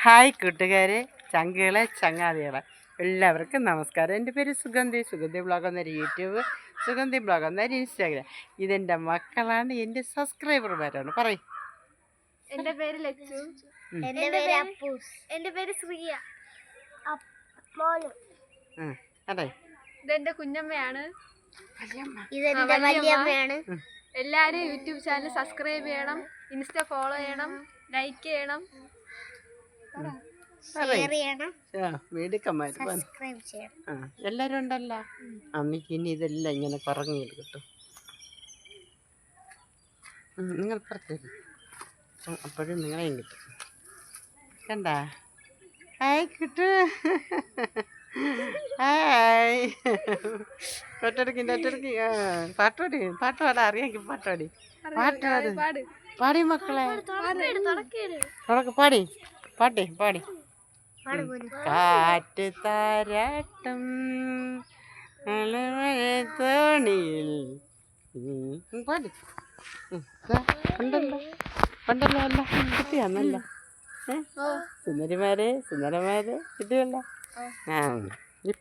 Hi കൂട്ടുകാരെ, ചങ്കുകളെ, ചങ്ങാതികളെ, എല്ലാവർക്കും നമസ്കാരം. എൻ്റെ പേര് സുഗന്ധി ബ്ലോഗ് എന്നൊരു യൂട്യൂബ്, സുഗന്ധി ബ്ലോഗ് എന്നൊരു ഇൻസ്റ്റാഗ്രാം. ഇതെൻ്റെ മക്കളാണ്, എൻ്റെ സബ്സ്ക്രൈബർമാരാണ്. പറയും. എൻ്റെ പേര് ലച്ചു. എൻ്റെ പേര് അപ്പൂസ്. എൻ്റെ പേര് ശ്രീയ. അതെ, ഇതെൻ്റെ കുഞ്ഞമ്മയാണ്. ഇതെൻ്റെ വലിയമ്മയാണ്. എല്ലാവരും യൂട്യൂബ് ചാനൽ സബ്സ്ക്രൈബ് ചെയ്യണം, ഇൻസ്റ്റ ഫോളോ ചെയ്യണം, ലൈക്ക് ചെയ്യണം, എല്ലാരും ഉണ്ടല്ലോ. അമ്മയ്ക്ക് ഇനി ഇതെല്ലാം ഇങ്ങനെ പറഞ്ഞു കിട്ടും. നിങ്ങൾ പുറത്തേക്ക് അപ്പോഴും നിങ്ങളെയും കിട്ടും. കണ്ട? ഹായ് കിട്ടു. ഹായ്. ഒറ്റടക്കി പാട്ടോടി അറിയാമെങ്കിൽ പാട്ടോടി പാടി മക്കളെ. പാടി കാറ്റ് താരാട്ടം തോണിയിൽ പാടി. പണ്ടല്ലോ അല്ല കിട്ടിയാന്നല്ല. സുന്ദരന്മാരെ കിട്ടിയല്ല.